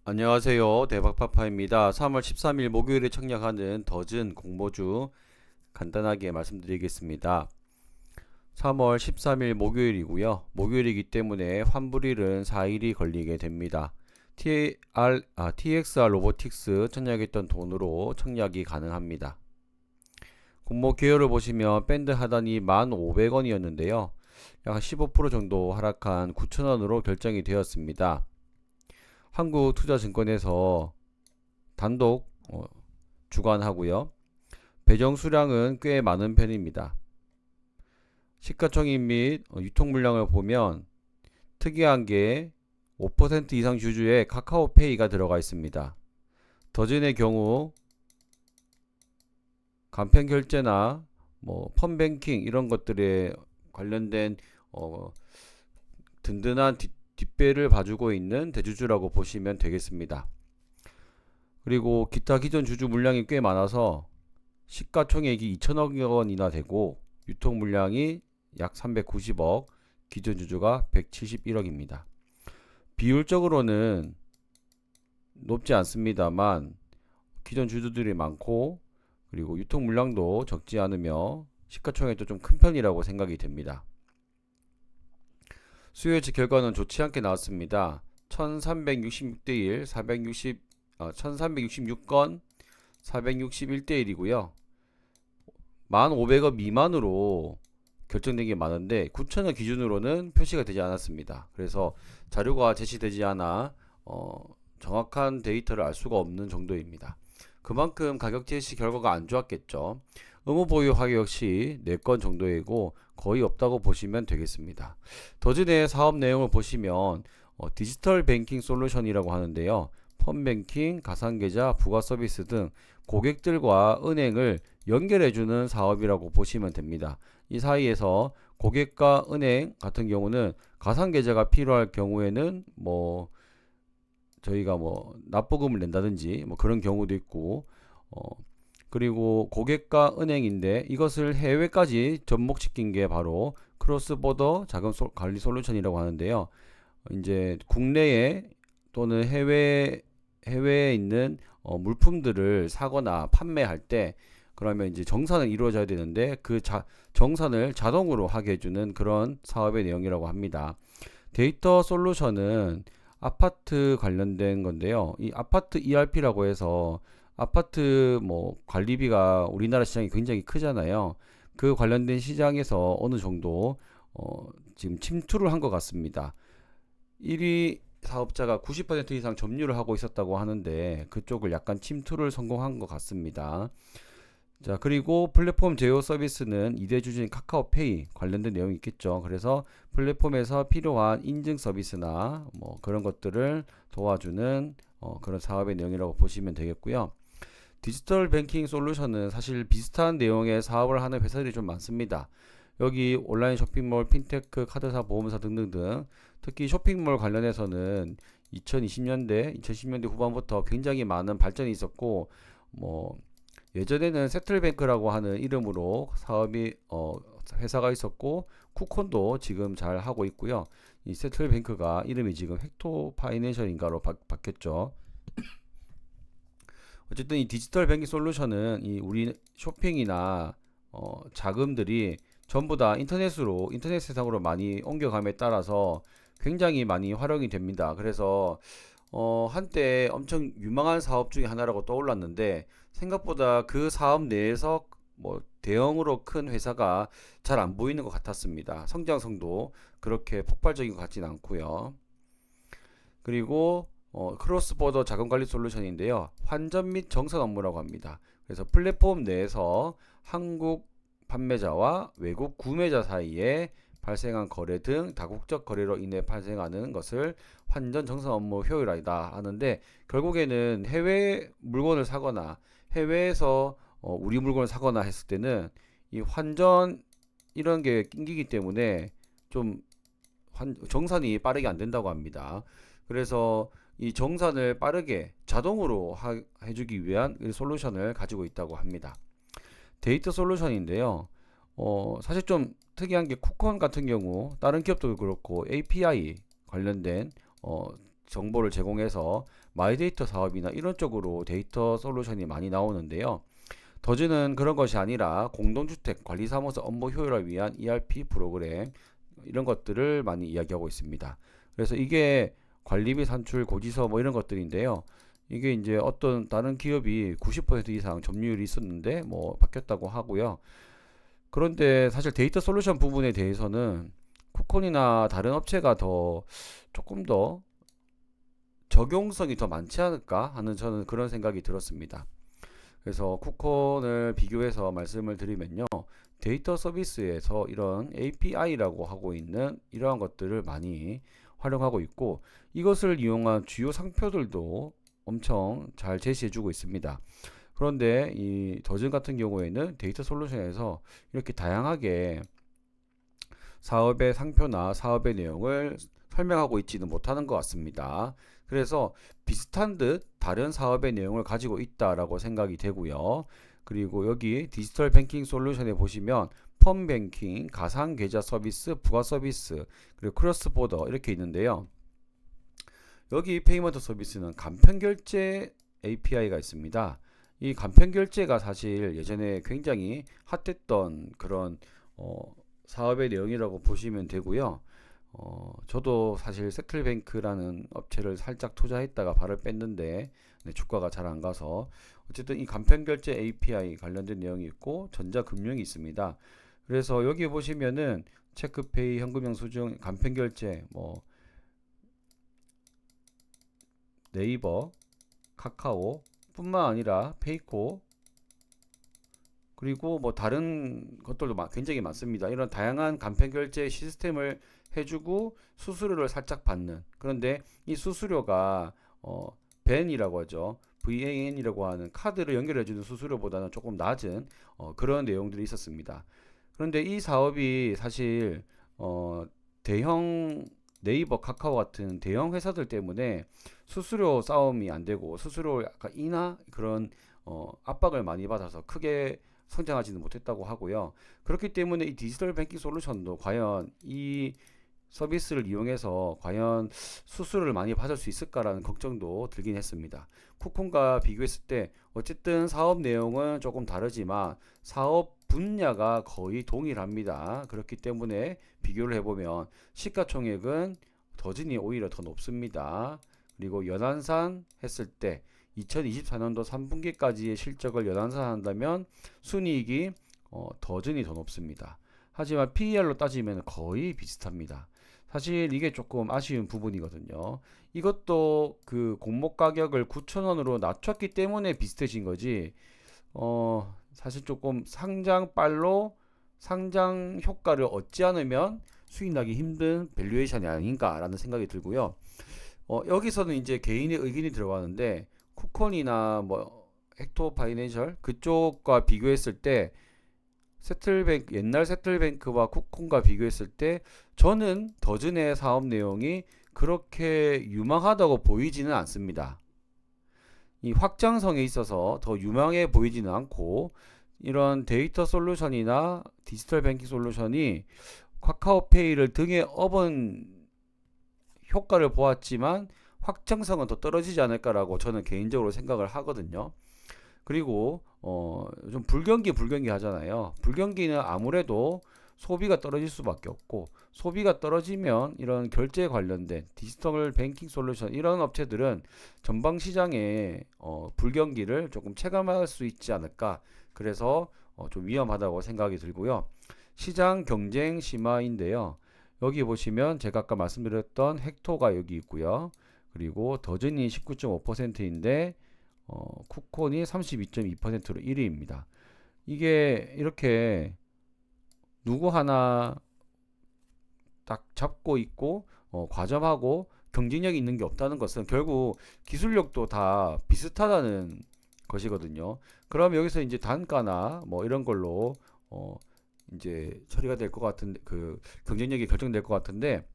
안녕하세요. 대박파파입니다. 3월 13일 목요일에 청약하는 더즌 공모주 간단하게 말씀드리겠습니다. 3월 13일 목요일이고요. 목요일이기 때문에 환불일은 4일이 걸리게 됩니다. TXR 로보틱스 청약했던 돈으로 청약이 가능합니다. 공모 개요를 보시면 밴드 하단이 1,500원이었는데요. 약 15% 정도 하락한 9,000원으로 결정이 되었습니다. 한국투자증권에서 단독 주관하고요. 배정 수량은 꽤 많은 편입니다. 시가총액 및 유통 물량을 보면 특이한 게 5% 이상 주주에 카카오페이가 들어가 있습니다. 더진의 경우 간편 결제나 펀뱅킹 이런 것들에 관련된 든든한 뒷배를 봐주고 있는 대주주라고 보시면 되겠습니다. 그리고 기타 기존 주주 물량이 꽤 많아서 시가총액이 2천억 원이나 되고 유통 물량이 약 390억, 기존 주주가 171억입니다. 비율적으로는 높지 않습니다만 기존 주주들이 많고 그리고 유통 물량도 적지 않으며 시가총액도 좀 큰 편이라고 생각이 됩니다. 수요 예측 결과는 좋지 않게 나왔습니다. 1366대 1, 1366건 461대 1이고요. 1,500원 미만으로 결정된 게 많은데 9,000원 기준으로는 표시가 되지 않았습니다. 그래서 자료가 제시되지 않아 정확한 데이터를 알 수가 없는 정도입니다. 그만큼 가격 제시 결과가 안 좋았겠죠. 의무 보유 하격 역시 4건 정도이고 거의 없다고 보시면 되겠습니다. 더진의 사업 내용을 보시면 디지털 뱅킹 솔루션이라고 하는데요. 펀뱅킹, 가상계좌, 부가 서비스 등 고객들과 은행을 연결해주는 사업이라고 보시면 됩니다. 이 사이에서 고객과 은행 같은 경우는 가상계좌가 필요할 경우에는 저희가 납부금을 낸다든지 그런 경우도 있고 그리고 고객과 은행인데 이것을 해외까지 접목시킨 게 바로 크로스보더 자금 관리 솔루션이라고 하는데요. 이제 국내에 또는 해외에 있는 물품들을 사거나 판매할 때 그러면 이제 정산을 이루어져야 되는데 정산을 자동으로 하게 해주는 그런 사업의 내용이라고 합니다. 데이터 솔루션은 아파트 관련된 건데요. 이 아파트 ERP라고 해서 아파트 관리비가 우리나라 시장이 굉장히 크잖아요. 그 관련된 시장에서 어느 정도 지금 침투를 한 것 같습니다. 1위 사업자가 90% 이상 점유를 하고 있었다고 하는데 그쪽을 약간 침투를 성공한 것 같습니다. 자, 그리고 플랫폼 제휴 서비스는 2대 주주인 카카오페이 관련된 내용이 있겠죠. 그래서 플랫폼에서 필요한 인증 서비스나 그런 것들을 도와주는 그런 사업의 내용이라고 보시면 되겠고요. 디지털 뱅킹 솔루션은 사실 비슷한 내용의 사업을 하는 회사들이 좀 많습니다. 여기 온라인 쇼핑몰, 핀테크, 카드사, 보험사 등등등 특히 쇼핑몰 관련해서는 2020년대, 2010년대 후반부터 굉장히 많은 발전이 있었고 예전에는 세틀뱅크라고 하는 이름으로 회사가 있었고 쿠콘도 지금 잘 하고 있고요. 이 세틀뱅크가 이름이 지금 헥토 파이낸셜인가로 바뀌었죠. 어쨌든 이 디지털 뱅킹 솔루션은 이 우리 쇼핑이나 자금들이 전부 다 인터넷 세상으로 많이 옮겨감에 따라서 굉장히 많이 활용이 됩니다. 그래서 한때 엄청 유망한 사업 중에 하나라고 떠올랐는데 생각보다 그 사업 내에서 대형으로 큰 회사가 잘 안 보이는 것 같았습니다. 성장성도 그렇게 폭발적인 것 같지는 않고요. 그리고 크로스보더 자금관리 솔루션인데요. 환전 및 정산 업무라고 합니다. 그래서 플랫폼 내에서 한국 판매자와 외국 구매자 사이에 발생한 거래 등 다국적 거래로 인해 발생하는 것을 환전 정산 업무 효율화이다 하는데 결국에는 해외 물건을 사거나 해외에서 우리 물건을 사거나 했을 때는 이 환전 이런 게 낑기기 때문에 좀 정산이 빠르게 안 된다고 합니다. 그래서 이 정산을 빠르게 자동으로 해주기 위한 솔루션을 가지고 있다고 합니다. 데이터 솔루션인데요. 사실 좀 특이한 게 쿠폰 같은 경우 다른 기업도 그렇고 API 관련된 정보를 제공해서 마이데이터 사업이나 이런 쪽으로 데이터 솔루션이 많이 나오는데요. 더즈는 그런 것이 아니라 공동주택 관리사무소 업무 효율을 위한 ERP 프로그램 이런 것들을 많이 이야기하고 있습니다. 그래서 이게 관리 및 산출, 고지서 뭐 이런 것들인데요. 이게 이제 어떤 다른 기업이 90% 이상 점유율이 있었는데 뭐 바뀌었다고 하고요. 그런데 사실 데이터 솔루션 부분에 대해서는 쿠콘이나 다른 업체가 더 조금 더 적용성이 더 많지 않을까 하는 저는 그런 생각이 들었습니다. 그래서 쿠콘을 비교해서 말씀을 드리면요. 데이터 서비스에서 이런 API라고 하고 있는 이러한 것들을 많이 활용하고 있고 이것을 이용한 주요 상표들도 엄청 잘 제시해주고 있습니다. 그런데 이 더즌 같은 경우에는 데이터 솔루션에서 이렇게 다양하게 사업의 상표나 사업의 내용을 설명하고 있지는 못하는 것 같습니다. 그래서 비슷한 듯 다른 사업의 내용을 가지고 있다라고 생각이 되고요. 그리고 여기 디지털 뱅킹 솔루션에 보시면 펀 뱅킹, 가상 계좌 서비스, 부가 서비스, 그리고 크로스 보더 이렇게 있는데요. 여기 페이먼트 서비스는 간편 결제 API가 있습니다. 이 간편 결제가 사실 예전에 굉장히 핫했던 그런 사업의 내용이라고 보시면 되고요. 저도 사실 세틀뱅크라는 업체를 살짝 투자했다가 발을 뺐는데 네, 주가가 잘 안 가서 어쨌든 이 간편결제 API 관련된 내용이 있고 전자금융이 있습니다. 그래서 여기 보시면은 체크페이, 현금영수증, 간편결제, 뭐 네이버, 카카오 뿐만 아니라 페이코 그리고 뭐 다른 것들도 굉장히 많습니다. 이런 다양한 간편결제 시스템을 해주고 수수료를 살짝 받는 그런데 이 수수료가 벤이라고 하죠. VAN이라고 하는 카드를 연결해주는 수수료보다는 조금 낮은 그런 내용들이 있었습니다. 그런데 이 사업이 사실 대형 네이버, 카카오 같은 대형 회사들 때문에 수수료 싸움이 안 되고 수수료 약간 인하 그런 압박을 많이 받아서 크게 성장하지는 못했다고 하고요. 그렇기 때문에 이 디지털 뱅킹 솔루션도 과연 이 서비스를 이용해서 과연 수수료를 많이 받을 수 있을까라는 걱정도 들긴 했습니다. 쿠폰과 비교했을 때 어쨌든 사업 내용은 조금 다르지만 사업 분야가 거의 동일합니다. 그렇기 때문에 비교를 해보면 시가총액은 더진이 오히려 더 높습니다. 그리고 연환산 했을 때 2024년도 3분기까지의 실적을 연환산한다면 순이익이 더진이 더 높습니다. 하지만 PER로 따지면 거의 비슷합니다. 사실 이게 조금 아쉬운 부분이거든요. 이것도 그 공모 가격을 9,000원으로 낮췄기 때문에 비슷해진 거지. 사실 조금 상장빨로 상장 효과를 얻지 않으면 수익 나기 힘든 밸류에이션이 아닌가라는 생각이 들고요. 여기서는 이제 개인의 의견이 들어가는데 쿠콘이나 뭐 헥토 파이낸셜 그쪽과 비교했을 때 세틀뱅크 옛날 세틀뱅크와 쿠콘과 비교했을 때 저는 더즌의 사업 내용이 그렇게 유망하다고 보이지는 않습니다. 이 확장성에 있어서 더 유망해 보이지는 않고 이런 데이터 솔루션이나 디지털 뱅킹 솔루션이 카카오페이를 등에 업은 효과를 보았지만 확장성은 더 떨어지지 않을까라고 저는 개인적으로 생각을 하거든요. 그리고 좀 불경기 하잖아요. 불경기는 아무래도 소비가 떨어질 수밖에 없고 소비가 떨어지면 이런 결제 관련된 디지털 뱅킹 솔루션 이런 업체들은 전방 시장의 불경기를 조금 체감할 수 있지 않을까. 그래서 좀 위험하다고 생각이 들고요. 시장 경쟁 심화인데요. 여기 보시면 제가 아까 말씀드렸던 헥토가 여기 있고요. 그리고 더즌이 19.5%인데 쿠콘이 32.2%로 1위입니다. 이게 이렇게 누구 하나 딱 잡고 있고 과점하고 경쟁력이 있는 게 없다는 것은 결국 기술력도 다 비슷하다는 것이거든요. 그럼 여기서 이제 단가나 뭐 이런 걸로 이제 처리가 될 것 같은데 그 경쟁력이 결정될 것 같은데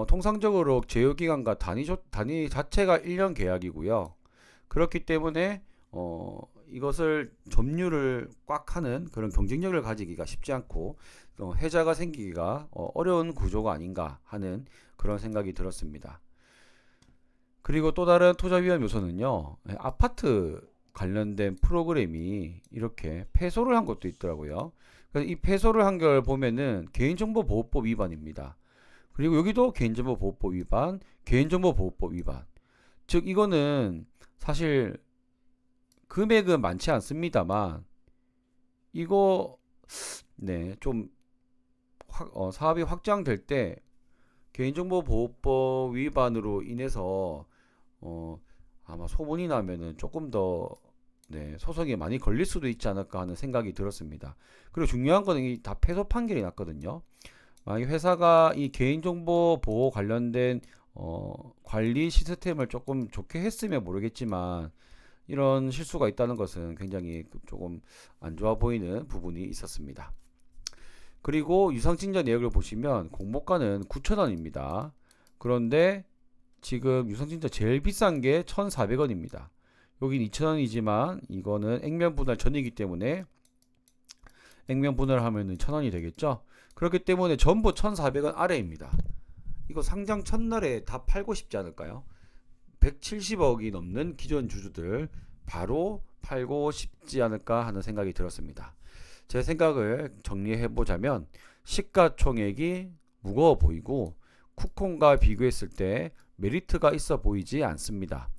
통상적으로 제휴기간과 단위 자체가 1년 계약이고요. 그렇기 때문에 이것을 점유를 꽉 하는 그런 경쟁력을 가지기가 쉽지 않고 해자가 생기기가 어려운 구조가 아닌가 하는 그런 생각이 들었습니다. 그리고 또 다른 투자 위험 요소는요. 아파트 관련된 프로그램이 이렇게 패소를 한 것도 있더라고요. 그래서 이 패소를 한 걸 보면은 개인정보보호법 위반입니다. 그리고 여기도 개인정보보호법 위반, 개인정보보호법 위반. 즉 이거는 사실 금액은 많지 않습니다만 이거 네, 좀 사업이 확장될 때 개인정보보호법 위반으로 인해서 어, 아마 소문이 나면은 조금 더 네, 소송이 많이 걸릴 수도 있지 않을까 하는 생각이 들었습니다. 그리고 중요한 거는 이 다 패소 판결이 났거든요. 만약 회사가 이 개인정보 보호 관련된 관리 시스템을 조금 좋게 했으면 모르겠지만 이런 실수가 있다는 것은 굉장히 조금 안 좋아 보이는 부분이 있었습니다. 그리고 유상증자 내역을 보시면 공모가는 9,000원입니다. 그런데 지금 유상증자 제일 비싼 게 1,400원입니다. 여긴 2,000원이지만 이거는 액면 분할 전이기 때문에 액면 분할하면은 1,000원이 되겠죠. 그렇기 때문에 전부 1,400원 아래입니다. 이거 상장 첫날에 다 팔고 싶지 않을까요? 170억이 넘는 기존 주주들 바로 팔고 싶지 않을까 하는 생각이 들었습니다. 제 생각을 정리해 보자면 시가총액이 무거워 보이고 쿠폰과 비교했을 때 메리트가 있어 보이지 않습니다.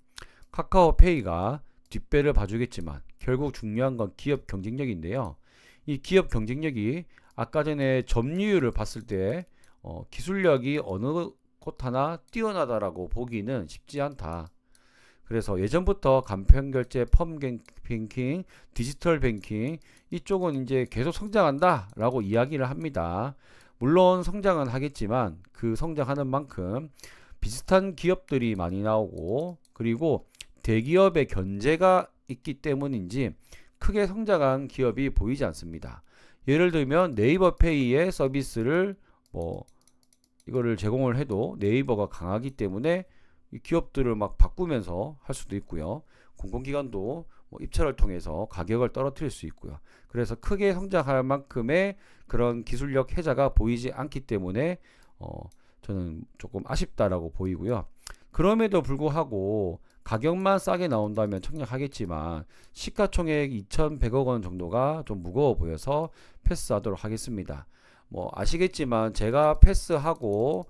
카카오페이가 뒷배를 봐주겠지만 결국 중요한 건 기업 경쟁력인데요. 이 기업 경쟁력이 아까 전에 점유율을 봤을 때 기술력이 어느 곳 하나 뛰어나다라고 보기는 쉽지 않다. 그래서 예전부터 간편결제, 펌뱅킹, 디지털 뱅킹 이쪽은 이제 계속 성장한다라고 이야기를 합니다. 물론 성장은 하겠지만 그 성장하는 만큼 비슷한 기업들이 많이 나오고 그리고 대기업의 견제가 있기 때문인지 크게 성장한 기업이 보이지 않습니다. 예를 들면 네이버페이의 서비스를 이거를 제공을 해도 네이버가 강하기 때문에 이 기업들을 막 바꾸면서 할 수도 있고요. 공공기관도 입찰을 통해서 가격을 떨어뜨릴 수 있고요. 그래서 크게 성장할 만큼의 그런 기술력 혜자가 보이지 않기 때문에 저는 조금 아쉽다라고 보이고요. 그럼에도 불구하고 가격만 싸게 나온다면 청약하겠지만 시가총액 2,100억 원 정도가 좀 무거워 보여서 패스하도록 하겠습니다. 아시겠지만 제가 패스하고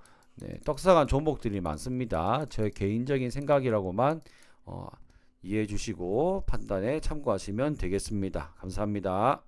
떡상한 종목들이 많습니다. 제 개인적인 생각이라고만 이해해 주시고 판단에 참고하시면 되겠습니다. 감사합니다.